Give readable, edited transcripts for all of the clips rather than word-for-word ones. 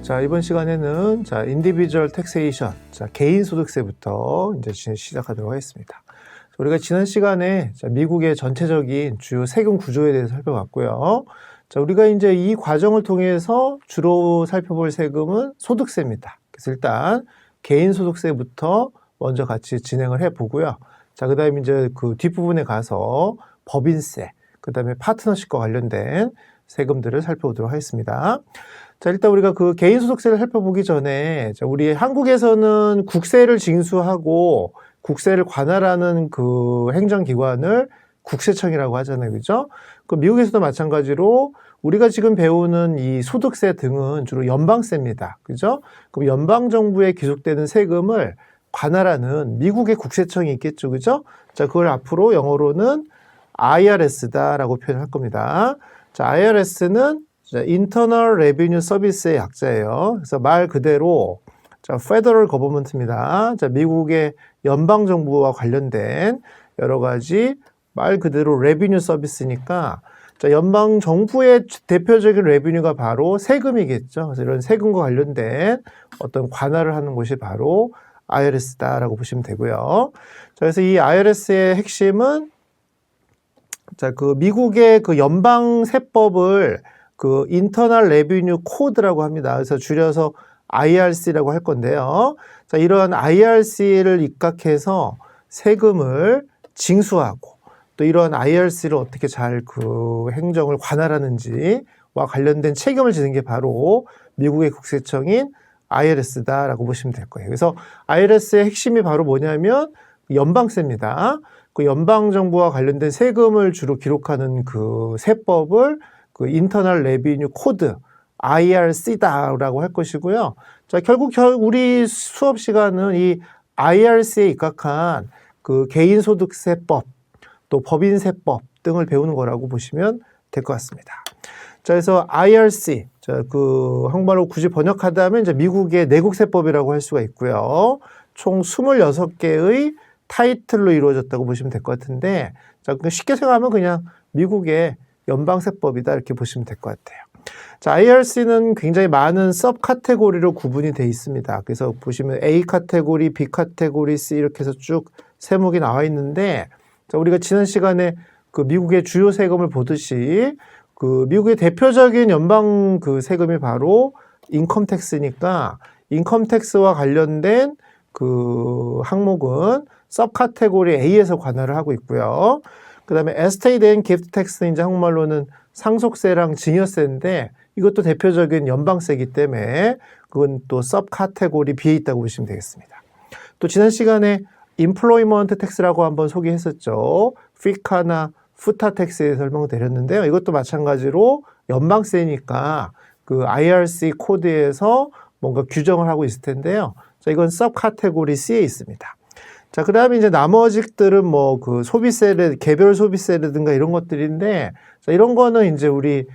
자, 이번 시간에는 individual taxation, 개인 소득세부터 이제 시작하도록 하겠습니다. 우리가 지난 시간에 미국의 전체적인 주요 세금 구조에 대해서 살펴봤고요. 자, 우리가 이제 이 과정을 통해서 주로 살펴볼 세금은 소득세입니다. 그래서 일단 개인 소득세부터 먼저 같이 진행을 해 보고요. 자, 그다음에 이제 그 뒷부분에 가서 법인세, 그다음에 파트너십과 관련된 세금들을 살펴보도록 하겠습니다. 자, 일단 우리가 그 개인 소득세를 살펴보기 전에 우리 한국에서는 국세를 징수하고 국세를 관할하는 그 행정기관을 국세청이라고 하잖아요. 그죠? 그 미국에서도 마찬가지로 우리가 지금 배우는 이 소득세 등은 주로 연방세입니다. 그죠? 그럼 연방정부에 기속되는 세금을 관할하는 미국의 국세청이 있겠죠. 그죠? 자, 그걸 앞으로 영어로는 IRS다라고 표현할 겁니다. 자, IRS는 Internal Revenue Service의 약자예요. 그래서 말 그대로 Federal Government입니다. 자, 미국의 연방 정부와 관련된 여러 가지 말 그대로 Revenue Service니까 자, 연방 정부의 대표적인 레비뉴가 바로 세금이겠죠. 그래서 이런 세금과 관련된 어떤 관할을 하는 곳이 바로 IRS다라고 보시면 되고요. 자, 그래서 이 IRS의 핵심은 자, 그 미국의 그 연방 세법을 그 인터널 레비뉴 코드라고 합니다. 그래서 줄여서 IRC라고 할 건데요. 자, 이러한 IRC를 입각해서 세금을 징수하고 또 이러한 IRC를 어떻게 잘 그 행정을 관할하는지와 관련된 책임을 지는 게 바로 미국의 국세청인 IRS다라고 보시면 될 거예요. 그래서 IRS의 핵심이 바로 뭐냐면 연방세입니다. 그 연방정부와 관련된 세금을 주로 기록하는 그 세법을 그 인터널 레비뉴 코드 IRC다라고 할 것이고요. 자, 결국 우리 수업 시간은 이 IRC에 입각한 그 개인소득세법 또 법인세법 등을 배우는 거라고 보시면 될 것 같습니다. 자, 그래서 IRC, 자, 그 한국말로 굳이 번역하다면 이제 미국의 내국세법이라고 할 수가 있고요. 총 26개의 타이틀로 이루어졌다고 보시면 될 것 같은데, 자, 쉽게 생각하면 그냥 미국의 연방세법이다 이렇게 보시면 될 것 같아요. 자, IRC는 굉장히 많은 서브 카테고리로 구분이 되어 있습니다. 그래서 보시면 A 카테고리, B 카테고리, C 이렇게 해서 쭉 세목이 나와 있는데, 자, 우리가 지난 시간에 그 미국의 주요 세금을 보듯이 그 미국의 대표적인 연방 그 세금이 바로 인컴 텍스니까 인컴 텍스와 관련된 그 항목은 서브 카테고리 A에서 관할을 하고 있고요. 그 다음에 에스테이트 앤 기프트 텍스는 이제 한국말로는 상속세랑 증여세인데 이것도 대표적인 연방세이기 때문에 그건 또 서브 카테고리 B에 있다고 보시면 되겠습니다. 또 지난 시간에 임플로이먼트 텍스라고 한번 소개했었죠. 피카나 푸타 텍스에 설명드렸는데요. 이것도 마찬가지로 연방세니까 그 IRC 코드에서 뭔가 규정을 하고 있을 텐데요. 자, 이건 서브 카테고리 C에 있습니다. 자, 그 다음에 이제 나머지들은 뭐 그 소비세를, 개별 소비세라든가 이런 것들인데, 자, 이런 거는 이제 우리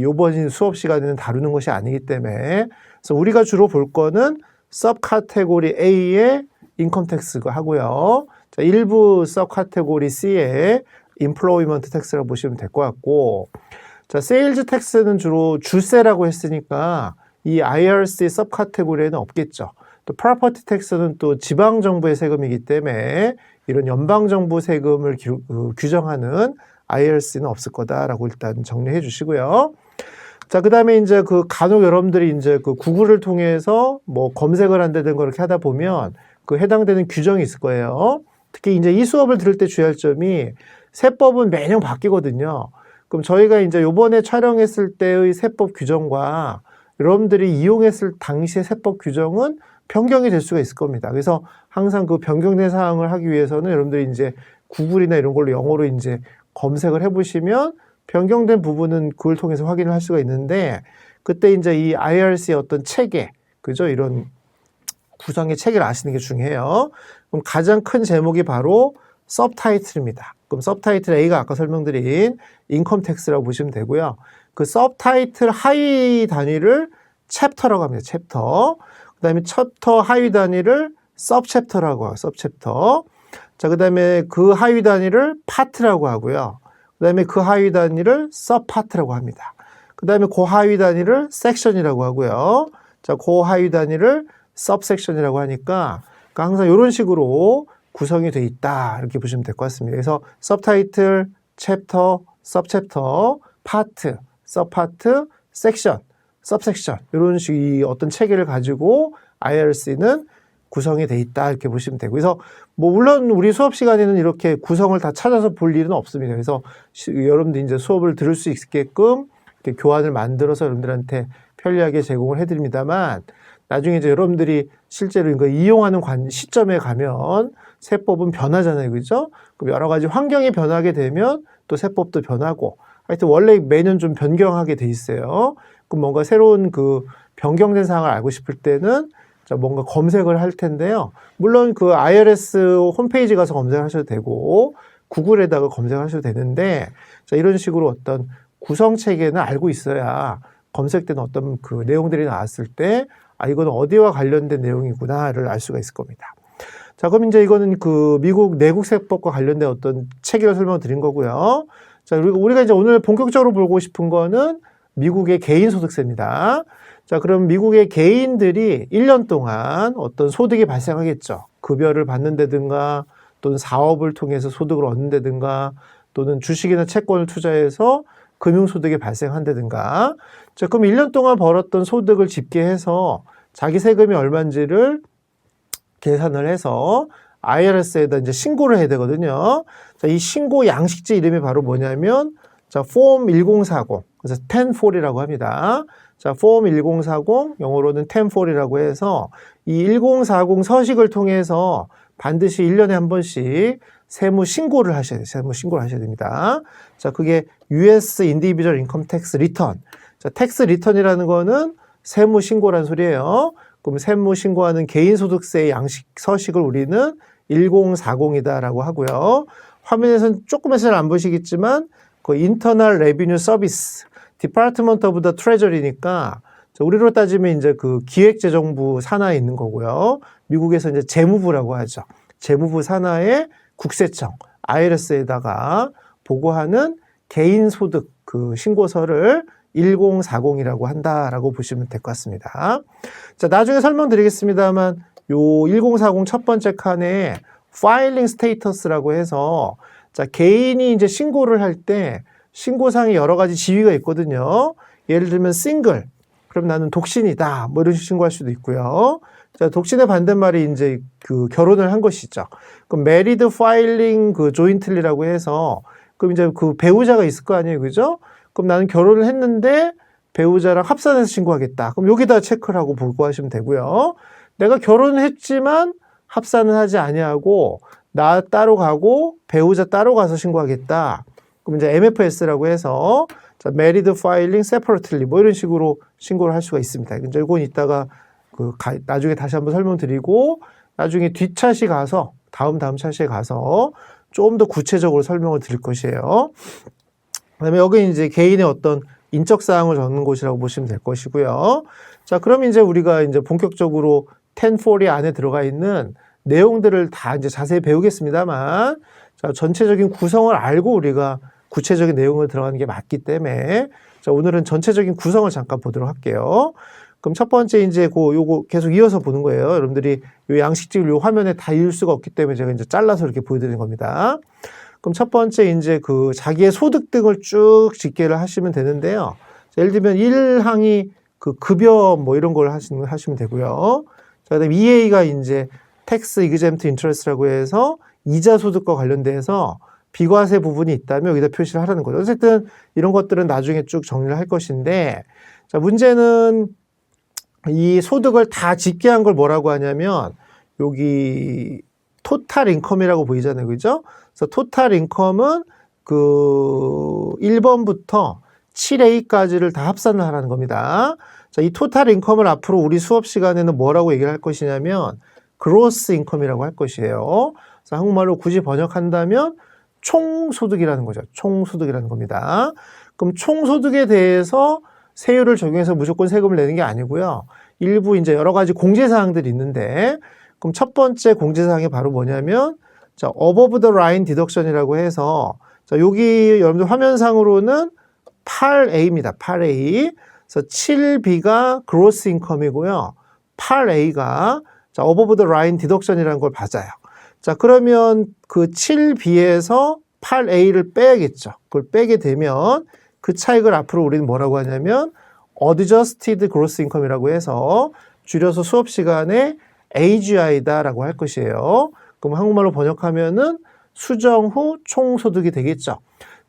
요번 수업 시간에는 다루는 것이 아니기 때문에, 그래서 우리가 주로 볼 거는 서브 카테고리 A의 인컴 텍스가 하고요. 자, 일부 서브 카테고리 C의 임플로이먼트 텍스라고 보시면 될 것 같고, 자, 세일즈 텍스는 주로 주세라고 했으니까 이 IRC 서브 카테고리에는 없겠죠. 또 프로퍼티 텍스는 또 지방정부의 세금이기 때문에 이런 연방정부 세금을 규정하는 IRC는 없을 거다라고 일단 정리해 주시고요. 자, 그 다음에 이제 그 간혹 여러분들이 이제 그 구글을 통해서 뭐 검색을 한다든가 그렇게 하다 보면 그 해당되는 규정이 있을 거예요. 특히 이제 이 수업을 들을 때 주의할 점이 세법은 매년 바뀌거든요. 그럼 저희가 이제 요번에 촬영했을 때의 세법 규정과 여러분들이 이용했을 당시의 세법 규정은 변경이 될 수가 있을 겁니다. 그래서 항상 그 변경된 사항을 하기 위해서는 여러분들이 이제 구글이나 이런 걸로 영어로 이제 검색을 해보시면 변경된 부분은 그걸 통해서 확인을 할 수가 있는데 그때 이제 이 IRC의 어떤 체계, 그죠? 이런 구성의 체계를 아시는 게 중요해요. 그럼 가장 큰 제목이 바로 서브타이틀입니다. 그럼 서브타이틀 A가 아까 설명드린 인컴 텍스라고 보시면 되고요. 그 서브타이틀 하위 단위를 챕터라고 합니다. 챕터. 그 다음에 챕터 하위 단위를 서브챕터라고 하고 서브챕터. 자, 그 다음에 그 하위 단위를 파트라고 하고요. 그 다음에 그 하위 단위를 서브파트라고 합니다. 그 다음에 그 하위 단위를 섹션이라고 하고요. 자, 그 하위 단위를 subsection이라고 하니까 그러니까 항상 이런 식으로 구성이 돼 있다. 이렇게 보시면 될 것 같습니다. 그래서 subtitle, chapter, subchapter, part, subpart, section, subsection 이런 식의 어떤 체계를 가지고 IRC는 구성이 돼 있다. 이렇게 보시면 되고 그래서 뭐 물론 우리 수업 시간에는 이렇게 구성을 다 찾아서 볼 일은 없습니다. 그래서 여러분들 이제 수업을 들을 수 있게끔 이렇게 교환을 만들어서 여러분들한테 편리하게 제공을 해드립니다만 나중에 이제 여러분들이 실제로 이거 이용하는 시점에 가면 세법은 변하잖아요. 그죠? 그럼 여러 가지 환경이 변하게 되면 또 세법도 변하고 하여튼 원래 매년 좀 변경하게 돼 있어요. 그럼 뭔가 새로운 그 변경된 사항을 알고 싶을 때는 자, 뭔가 검색을 할 텐데요. 물론 그 IRS 홈페이지 가서 검색하셔도 되고 구글에다가 검색하셔도 되는데 자, 이런 식으로 어떤 구성 체계는 알고 있어야 검색된 어떤 그 내용들이 나왔을 때 아, 이거는 어디와 관련된 내용이구나를 알 수가 있을 겁니다. 자, 그럼 이제 이거는 그 미국 내국세법과 관련된 어떤 체계를 설명을 드린 거고요. 자, 그리고 우리가 이제 오늘 본격적으로 보고 싶은 거는 미국의 개인소득세입니다. 자, 그럼 미국의 개인들이 1년 동안 어떤 소득이 발생하겠죠. 급여를 받는다든가 또는 사업을 통해서 소득을 얻는다든가 또는 주식이나 채권을 투자해서 금융소득이 발생한다든가 자, 그럼 1년 동안 벌었던 소득을 집계해서 자기 세금이 얼마인지를 계산을 해서 IRS에다 이제 신고를 해야 되거든요. 자, 이 신고 양식지 이름이 바로 뭐냐면 자, Form 1040. 그래서 1040이라고 합니다. 자, Form 1040, 영어로는 1040이라고 해서 이 1040 서식을 통해서 반드시 1년에 한 번씩 세무 신고를 하셔야 돼요. 세무 신고를 하셔야 됩니다. 자, 그게 US Individual Income Tax Return. 자, 텍스 리턴이라는 거는 세무 신고란 소리예요. 그럼 세무 신고하는 개인소득세 양식 서식을 우리는 1040이다라고 하고요. 화면에서는 조금만 잘 안 보시겠지만 그 Internal Revenue Service, Department of the Treasury니까 우리로 따지면 이제 그 기획재정부 산하에 있는 거고요. 미국에서 이제 재무부라고 하죠. 재무부 산하의 국세청, IRS에다가 보고하는 개인소득 그 신고서를 1040이라고 한다라고 보시면 될 것 같습니다. 자, 나중에 설명드리겠습니다만 요 1040 첫 번째 칸에 파일링 스테이터스라고 해서 자, 개인이 이제 신고를 할 때 신고상에 여러 가지 지위가 있거든요. 예를 들면 싱글. 그럼 나는 독신이다. 뭐 이런 식으로 신고할 수도 있고요. 자, 독신의 반대말이 이제 그 결혼을 한 것이죠. 그럼 메리드 파일링 그 조인틀리라고 해서 그럼 이제 그 배우자가 있을 거 아니에요. 그죠? 그럼 나는 결혼을 했는데 배우자랑 합산해서 신고하겠다. 그럼 여기다 체크를 하고 보고하시면 되고요. 내가 결혼을 했지만 합산은 하지 아니하고 나 따로 가고 배우자 따로 가서 신고하겠다. 그럼 이제 MFS라고 해서 자, Married Filing Separately 뭐 이런 식으로 신고를 할 수가 있습니다. 이제 이건 이따가 나중에 다시 한번 설명드리고 나중에 뒷차시 가서 다음 차시에 가서 좀 더 구체적으로 설명을 드릴 것이에요. 그다음에 여기 이제 개인의 어떤 인적 사항을 적는 곳이라고 보시면 될 것이고요. 자, 그럼 이제 우리가 이제 본격적으로 1040 안에 들어가 있는 내용들을 다 이제 자세히 배우겠습니다만, 자, 전체적인 구성을 알고 우리가 구체적인 내용을 들어가는 게 맞기 때문에, 자, 오늘은 전체적인 구성을 잠깐 보도록 할게요. 그럼 첫 번째 이제 요거 계속 이어서 보는 거예요. 여러분들이 요 양식집을 요 화면에 다 이을 수가 없기 때문에 제가 이제 잘라서 이렇게 보여드리는 겁니다. 그럼 첫 번째 이제 그 자기의 소득 등을 쭉 집계를 하시면 되는데요. 예를 들면 1항이 그 급여 뭐 이런 걸 하시면 되고요. 자, 그다음에 2A가 이제 Tax Exempt Interest라고 해서 이자 소득과 관련돼서 비과세 부분이 있다면 여기다 표시를 하라는 거죠. 어쨌든 이런 것들은 나중에 쭉 정리를 할 것인데, 자, 문제는 이 소득을 다 집계한 걸 뭐라고 하냐면 여기 토탈 인컴이라고 보이잖아요. 그죠? 그래서 토탈 인컴은 그 1번부터 7A까지를 다 합산을 하라는 겁니다. 자, 이 토탈 인컴을 앞으로 우리 수업 시간에는 뭐라고 얘기를 할 것이냐면 그로스 인컴이라고 할 것이에요. 그래서 한국말로 굳이 번역한다면 총소득이라는 거죠. 총소득이라는 겁니다. 그럼 총소득에 대해서 세율을 적용해서 무조건 세금을 내는 게 아니고요. 일부 이제 여러 가지 공제사항들이 있는데, 그럼 첫 번째 공제사항이 바로 뭐냐면, 자, above the line deduction이라고 해서, 자, 여기 여러분들 화면상으로는 8A입니다. 8A. 그래서 7B가 gross income이고요. 8A가 자, above the line deduction이라는 걸 받아요. 자, 그러면 그 7B에서 8A를 빼야겠죠. 그걸 빼게 되면 그 차익을 앞으로 우리는 뭐라고 하냐면 adjusted gross income이라고 해서 줄여서 수업 시간에 AGI다라고 할 것이에요. 그럼 한국말로 번역하면은 수정 후 총소득이 되겠죠.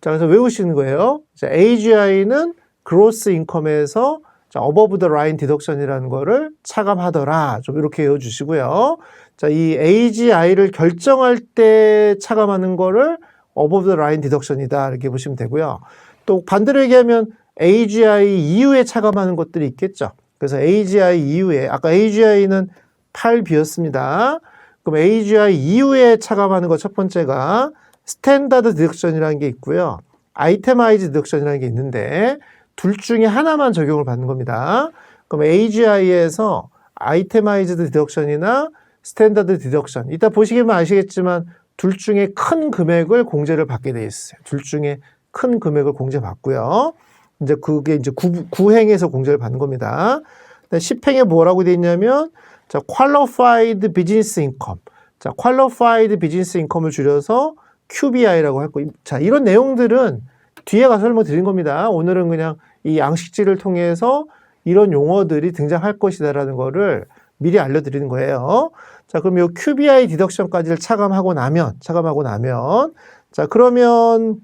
자, 그래서 외우시는 거예요. 자, AGI는 gross income에서 자, above the line deduction이라는 거를 차감하더라. 좀 이렇게 외워주시고요. 자, 이 AGI를 결정할 때 차감하는 거를 above the line deduction이다. 이렇게 보시면 되고요. 또 반대로 얘기하면 AGI 이후에 차감하는 것들이 있겠죠. 그래서 AGI 이후에, 아까 AGI는 8B였습니다. 그럼 AGI 이후에 차감하는 거 첫 번째가 스탠다드 디덕션이라는 게 있고요. 아이테마이즈 디덕션이라는 게 있는데 둘 중에 하나만 적용을 받는 겁니다. 그럼 AGI에서 아이테마이즈드 디덕션이나 스탠다드 디덕션, 이따 보시기만 아시겠지만 둘 중에 큰 금액을 공제를 받게 돼 있어요. 둘 중에 큰 금액을 공제받고요. 이제 그게 이제 9행에서 공제를 받는 겁니다. 10행에 뭐라고 돼 있냐면 자, qualified business income. 자, qualified business income을 줄여서 QBI라고 할 거예요. 자, 이런 내용들은 뒤에 가서 설명드린 겁니다. 오늘은 그냥 이 양식지를 통해서 이런 용어들이 등장할 것이다라는 거를 미리 알려드리는 거예요. 자, 그럼 이 QBI 디덕션까지를 차감하고 나면, 자, 그러면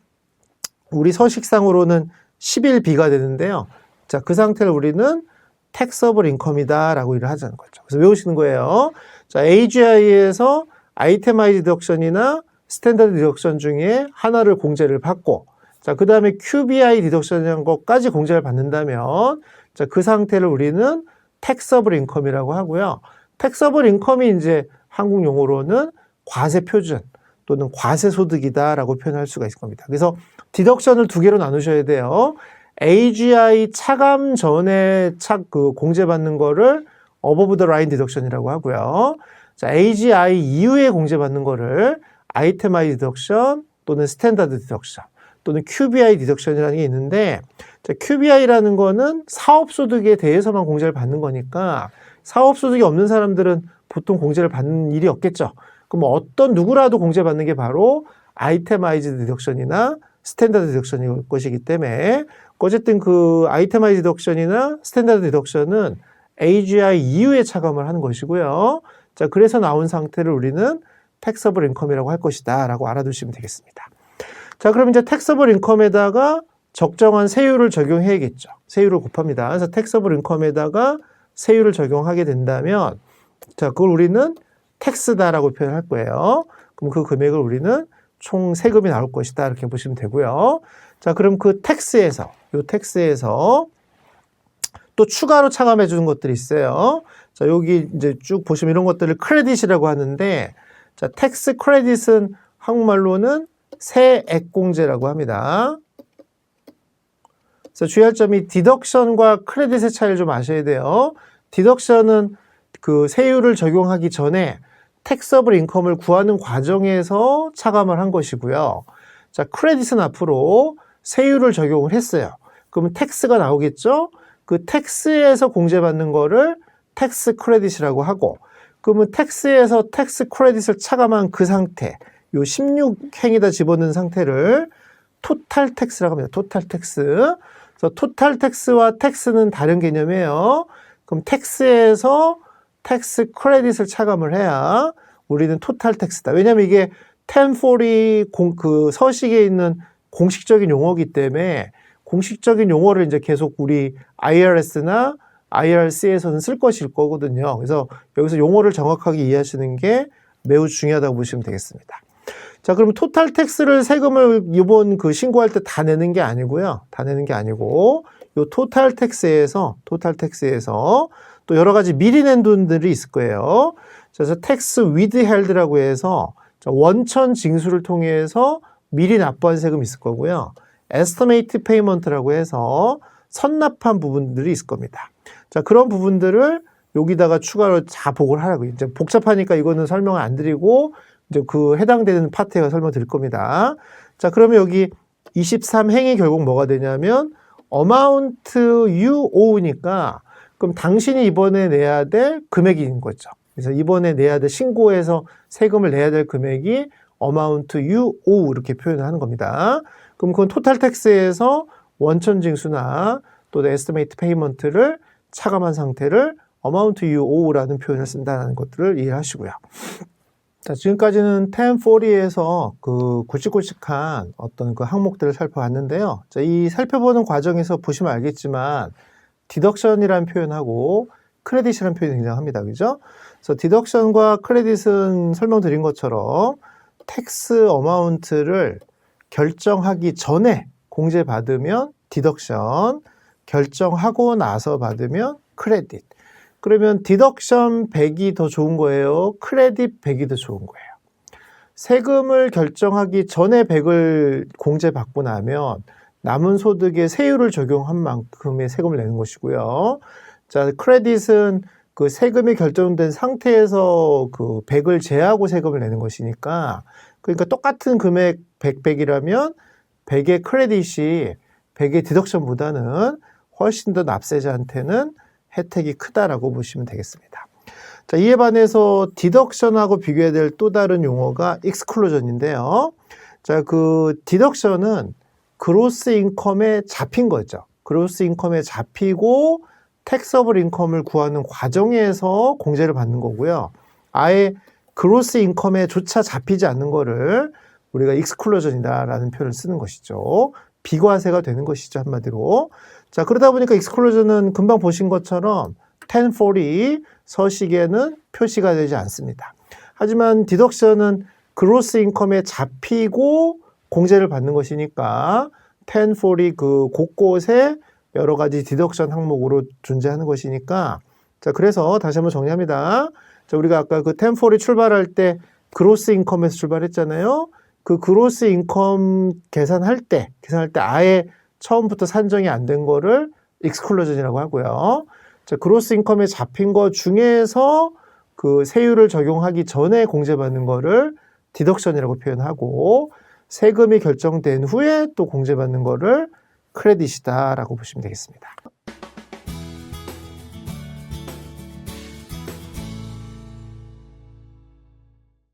우리 서식상으로는 11B가 되는데요. 자, 그 상태를 우리는 taxable income이다 라고 일을 하자는 거죠. 그래서 외우시는 거예요. 자, AGI에서 itemized deduction이나 스탠다드 디덕션 중에 하나를 공제를 받고, 자, 그 다음에 QBI 디덕션이라는 것까지 공제를 받는다면, 자, 그 상태를 우리는 taxable income이라고 하고요. taxable income이 이제 한국 용어로는 과세 표준 또는 과세 소득이다라고 표현할 수가 있을 겁니다. 그래서 디덕션을 두 개로 나누셔야 돼요. AGI 차감 전에 공제받는 거를 above the line deduction이라고 하고요. 자, AGI 이후에 공제받는 거를 itemized deduction 또는 standard deduction 또는 QBI deduction이라는 게 있는데, 자, QBI라는 거는 사업소득에 대해서만 공제를 받는 거니까 사업소득이 없는 사람들은 보통 공제를 받는 일이 없겠죠. 그럼 어떤 누구라도 공제받는 게 바로 itemized deduction이나 스탠다드 디덕션일 것이기 때문에 어쨌든 그 아이테마이즈 디덕션이나 스탠다드 디덕션은 AGI 이후에 차감을 하는 것이고요. 자, 그래서 나온 상태를 우리는 taxable income이라고 할 것이다 라고 알아두시면 되겠습니다. 자, 그럼 이제 taxable income에다가 적정한 세율을 적용해야겠죠. 세율을 곱합니다. 그래서 taxable income에다가 세율을 적용하게 된다면 자, 그걸 우리는 tax다라고 표현할 거예요. 그럼 그 금액을 우리는 총 세금이 나올 것이다 이렇게 보시면 되고요. 자, 그럼 그 텍스에서 또 추가로 차감해 주는 것들이 있어요. 자, 여기 이제 쭉 보시면 이런 것들을 크레딧이라고 하는데, 자, 텍스 크레딧은 한국말로는 세액공제라고 합니다. 그래서 주의할 점이 디덕션과 크레딧의 차이를 좀 아셔야 돼요. 디덕션은 그 세율을 적용하기 전에 taxable income을 구하는 과정에서 차감을 한 것이고요. 자, 크레딧은 앞으로 세율을 적용을 했어요. 그러면 텍스가 나오겠죠? 그 텍스에서 공제받는 거를 텍스 크레딧이라고 하고, 그러면 텍스에서 텍스 크레딧을 차감한 그 상태, 요 16행에다 집어넣은 상태를 토탈 텍스라고 합니다. 토탈 텍스. 그래서 토탈 텍스와 텍스는 다른 개념이에요. 그럼 텍스에서 텍스 크레딧을 차감을 해야 우리는 토탈 텍스다. 왜냐면 이게 1040 그 서식에 있는 공식적인 용어이기 때문에 공식적인 용어를 이제 계속 우리 IRS나 IRC에서는 쓸 것일 거거든요. 그래서 여기서 용어를 정확하게 이해하시는 게 매우 중요하다고 보시면 되겠습니다. 자, 그럼 토탈 텍스를 세금을 이번 그 신고할 때 다 내는 게 아니고요. 다 내는 게 아니고 요 토탈 텍스에서 또 여러 가지 미리 낸 돈들이 있을 거예요. 그래서 텍스 withheld라고 해서 원천 징수를 통해서 미리 납부한 세금이 있을 거고요. estimate payment라고 해서 선납한 부분들이 있을 겁니다. 자, 그런 부분들을 여기다가 추가로 다 보고를 하라고. 이제 복잡하니까 이거는 설명을 안 드리고 이제 그 해당되는 파트에 설명 드릴 겁니다. 자, 그러면 여기 23행이 결국 뭐가 되냐면 amount you ow니까 그럼 당신이 이번에 내야 될 금액인 거죠. 그래서 이번에 내야 될 신고해서 세금을 내야 될 금액이 amount you owe 이렇게 표현을 하는 겁니다. 그럼 그건 토탈 텍스에서 원천징수나 또 estimate payment를 차감한 상태를 amount you owe라는 표현을 쓴다는 것들을 이해하시고요. 자, 지금까지는 1040에서 그 굵직굵직한 어떤 그 항목들을 살펴봤는데요. 자, 이 살펴보는 과정에서 보시면 알겠지만 디덕션이라는 표현하고 크레딧이라는 표현이 등장합니다. 그죠? 그래서 디덕션과 크레딧은 설명드린 것처럼 텍스 어마운트를 결정하기 전에 공제받으면 디덕션, 결정하고 나서 받으면 크레딧. 그러면 디덕션 100이 더 좋은 거예요? 크레딧 100이 더 좋은 거예요? 세금을 결정하기 전에 100을 공제받고 나면 남은 소득에 세율을 적용한 만큼의 세금을 내는 것이고요. 자, 크레딧은 그 세금이 결정된 상태에서 그 100을 제하고 세금을 내는 것이니까 그러니까 똑같은 금액 100이라면 100의 크레딧이 100의 디덕션보다는 훨씬 더 납세자한테는 혜택이 크다라고 보시면 되겠습니다. 자, 이에 반해서 디덕션하고 비교해야 될 또 다른 용어가 익스클루전인데요. 자, 그 디덕션은 그로스 인컴에 잡힌 거죠. 그로스 인컴에 잡히고 텍서블 인컴을 구하는 과정에서 공제를 받는 거고요. 아예 그로스 인컴에 조차 잡히지 않는 거를 우리가 익스클루전이다라는 표현을 쓰는 것이죠. 비과세가 되는 것이죠, 한마디로. 자, 그러다 보니까 익스클루전은 금방 보신 것처럼 1040 서식에는 표시가 되지 않습니다. 하지만 디덕션은 그로스 인컴에 잡히고 공제를 받는 것이니까 1040 그 곳곳에 여러 가지 디덕션 항목으로 존재하는 것이니까 자, 그래서 다시 한번 정리합니다. 자, 우리가 아까 그 1040 출발할 때 그로스 인컴에서 출발했잖아요. 그 그로스 인컴 계산할 때 아예 처음부터 산정이 안 된 거를 익스클루전이라고 하고요. 자, 그로스 인컴에 잡힌 것 중에서 그 세율을 적용하기 전에 공제받는 거를 디덕션이라고 표현하고 세금이 결정된 후에 또 공제받는 거를 크레딧이다라고 보시면 되겠습니다.